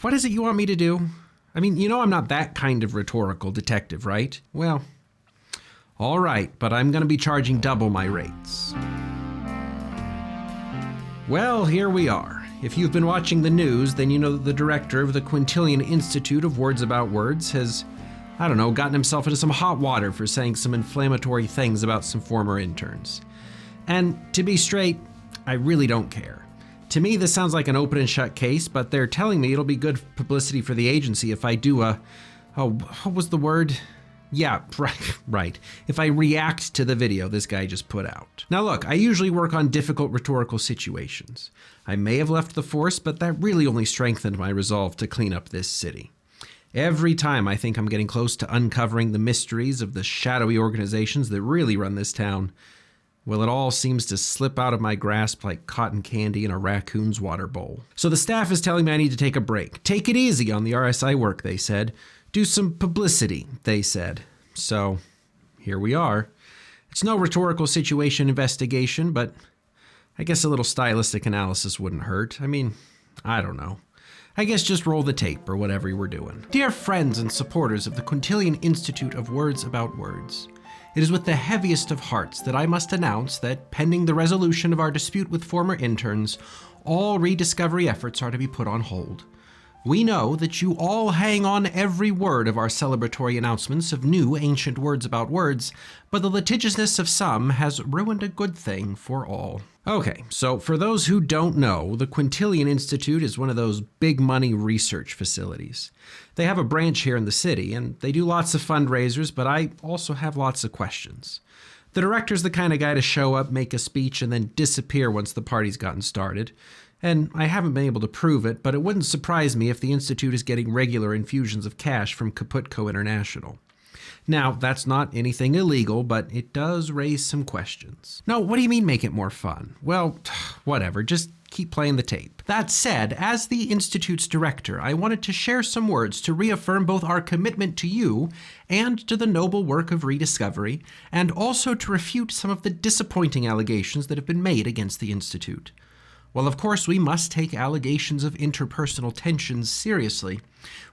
What is it you want me to do? I mean, you know I'm not that kind of rhetorical detective, right? Well, all right, but I'm going to be charging double my rates. Well, here we are. If you've been watching the news, then you know that the director of the Quintilian Institute of Words about Words has, gotten himself into some hot water for saying some inflammatory things about some former interns. And to be straight, I really don't care. To me, this sounds like an open and shut case, but they're telling me it'll be good publicity for the agency if I do what was the word? Yeah, right. If I react to the video this guy just put out. Now look, I usually work on difficult rhetorical situations. I may have left the force, but that really only strengthened my resolve to clean up this city. Every time I think I'm getting close to uncovering the mysteries of the shadowy organizations that really run this town, well, it all seems to slip out of my grasp like cotton candy in a raccoon's water bowl. So the staff is telling me I need to take a break. Take it easy on the RSI work, they said. Do some publicity, they said. So here we are. It's no rhetorical situation investigation, but I guess a little stylistic analysis wouldn't hurt. I mean, I don't know. I guess just roll the tape or whatever you were doing. Dear friends and supporters of the Quintilian Institute of Words about Words, it is with the heaviest of hearts that I must announce that, pending the resolution of our dispute with former interns, all rediscovery efforts are to be put on hold. We know that you all hang on every word of our celebratory announcements of new ancient words about words, but the litigiousness of some has ruined a good thing for all. Okay, so for those who don't know, the Quintilian Institute is one of those big money research facilities. They have a branch here in the city, and they do lots of fundraisers, but I also have lots of questions. The director's the kind of guy to show up, make a speech, and then disappear once the party's gotten started. And I haven't been able to prove it, but it wouldn't surprise me if the Institute is getting regular infusions of cash from Kaputko International. Now, that's not anything illegal, but it does raise some questions. No, what do you mean make it more fun? Well, whatever, just keep playing the tape. That said, as the Institute's director, I wanted to share some words to reaffirm both our commitment to you and to the noble work of rediscovery, and also to refute some of the disappointing allegations that have been made against the Institute. While of course we must take allegations of interpersonal tensions seriously,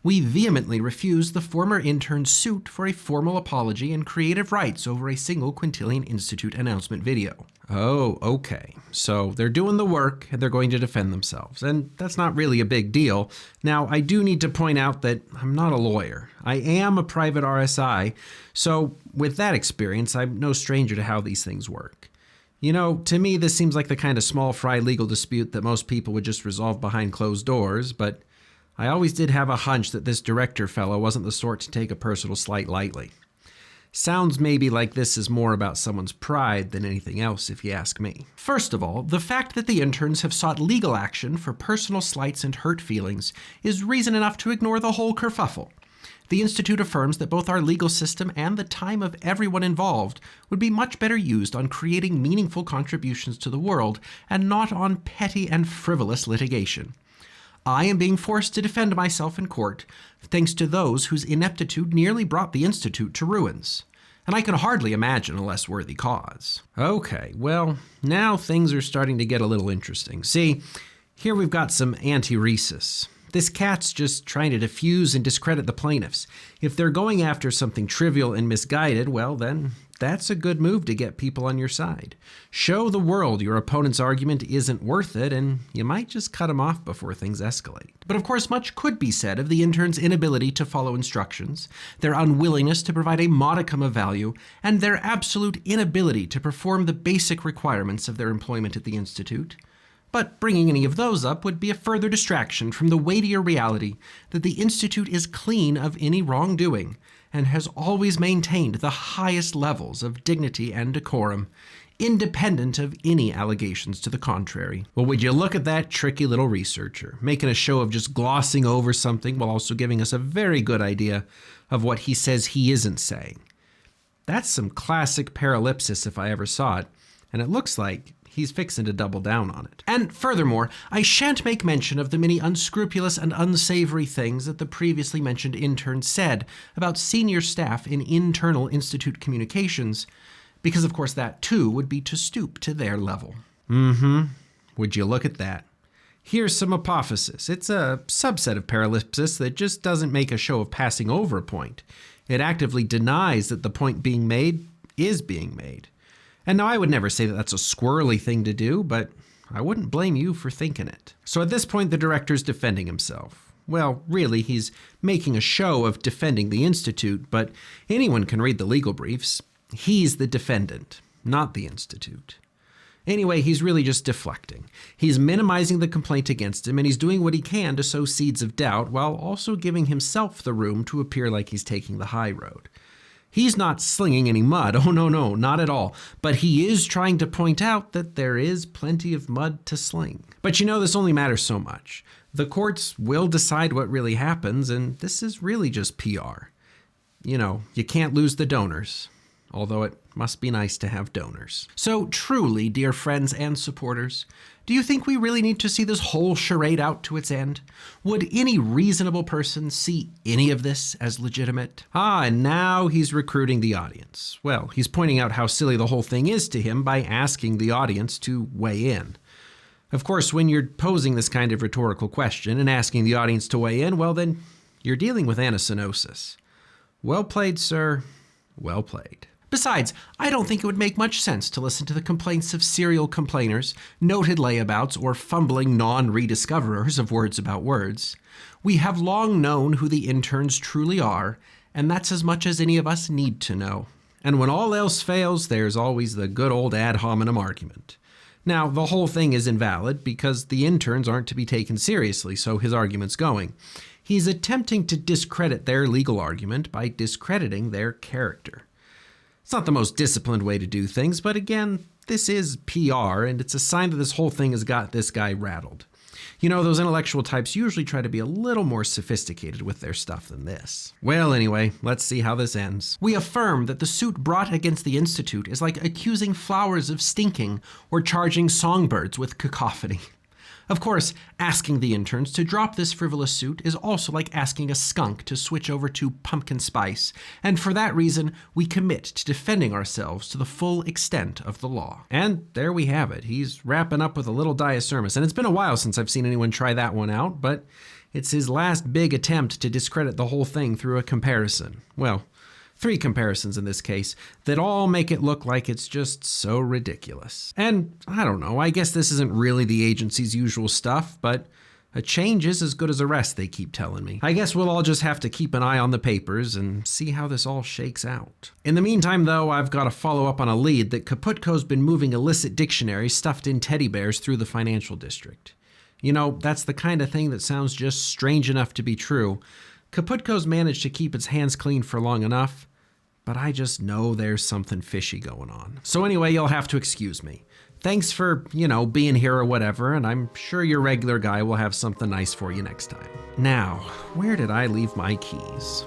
we vehemently refuse the former intern's suit for a formal apology and creative rights over a single Quintilian Institute announcement video. Oh, okay. So they're doing the work and they're going to defend themselves, and that's not really a big deal. Now, I do need to point out that I'm not a lawyer. I am a private RSI, so with that experience, I'm no stranger to how these things work. You know, to me, this seems like the kind of small fry legal dispute that most people would just resolve behind closed doors, but I always did have a hunch that this director fellow wasn't the sort to take a personal slight lightly. Sounds maybe like this is more about someone's pride than anything else, if you ask me. First of all, the fact that the interns have sought legal action for personal slights and hurt feelings is reason enough to ignore the whole kerfuffle. The Institute affirms that both our legal system and the time of everyone involved would be much better used on creating meaningful contributions to the world and not on petty and frivolous litigation. I am being forced to defend myself in court thanks to those whose ineptitude nearly brought the Institute to ruins. And I can hardly imagine a less worthy cause. Okay, well, now things are starting to get a little interesting. See, here we've got some antirrhesis. This cat's just trying to diffuse and discredit the plaintiffs. If they're going after something trivial and misguided, well then, that's a good move to get people on your side. Show the world your opponent's argument isn't worth it, and you might just cut them off before things escalate. But of course, much could be said of the intern's inability to follow instructions, their unwillingness to provide a modicum of value, and their absolute inability to perform the basic requirements of their employment at the Institute. But bringing any of those up would be a further distraction from the weightier reality that the Institute is clean of any wrongdoing and has always maintained the highest levels of dignity and decorum, independent of any allegations to the contrary. Well, would you look at that tricky little researcher, making a show of just glossing over something while also giving us a very good idea of what he says he isn't saying. That's some classic paralipsis if I ever saw it, and it looks like he's fixing to double down on it. And furthermore, I shan't make mention of the many unscrupulous and unsavory things that the previously mentioned intern said about senior staff in internal Institute communications, because of course that too would be to stoop to their level. Would you look at that? Here's some apophasis. It's a subset of paralipsis that just doesn't make a show of passing over a point. It actively denies that the point being made is being made. And now I would never say that that's a squirrely thing to do, but I wouldn't blame you for thinking it. So at this point, the director's defending himself. Well, really, he's making a show of defending the Institute, but anyone can read the legal briefs. He's the defendant, not the Institute. Anyway, he's really just deflecting. He's minimizing the complaint against him, and he's doing what he can to sow seeds of doubt while also giving himself the room to appear like he's taking the high road. He's not slinging any mud. Oh, no, not at all. But he is trying to point out that there is plenty of mud to sling. But this only matters so much. The courts will decide what really happens, and this is really just PR. You can't lose the donors, although it must be nice to have donors. So truly, dear friends and supporters, do you think we really need to see this whole charade out to its end? Would any reasonable person see any of this as legitimate? And now he's recruiting the audience. Well, he's pointing out how silly the whole thing is to him by asking the audience to weigh in. Of course, when you're posing this kind of rhetorical question and asking the audience to weigh in, well then, you're dealing with anacoenosis. Well played, sir. Well played. Besides, I don't think it would make much sense to listen to the complaints of serial complainers, noted layabouts, or fumbling non-rediscoverers of words about words. We have long known who the interns truly are, and that's as much as any of us need to know. And when all else fails, there's always the good old ad hominem argument. Now, the whole thing is invalid because the interns aren't to be taken seriously, so his argument's going. He's attempting to discredit their legal argument by discrediting their character. It's not the most disciplined way to do things, but again, this is PR, and it's a sign that this whole thing has got this guy rattled. Those intellectual types usually try to be a little more sophisticated with their stuff than this. Well, anyway, let's see how this ends. We affirm that the suit brought against the Institute is like accusing flowers of stinking or charging songbirds with cacophony. Of course, asking the interns to drop this frivolous suit is also like asking a skunk to switch over to pumpkin spice, and for that reason, we commit to defending ourselves to the full extent of the law. And there we have it. He's wrapping up with a little diasyrmus, and it's been a while since I've seen anyone try that one out, but it's his last big attempt to discredit the whole thing through a comparison. Well, 3 comparisons in this case, that all make it look like it's just so ridiculous. And I don't know, I guess this isn't really the agency's usual stuff, but a change is as good as a rest, they keep telling me. I guess we'll all just have to keep an eye on the papers and see how this all shakes out. In the meantime, though, I've got to follow up on a lead that Kaputko's been moving illicit dictionaries stuffed in teddy bears through the financial district. That's the kind of thing that sounds just strange enough to be true. Kaputko's managed to keep its hands clean for long enough, but I just know there's something fishy going on. So anyway, you'll have to excuse me. Thanks for, being here or whatever, and I'm sure your regular guy will have something nice for you next time. Now, where did I leave my keys?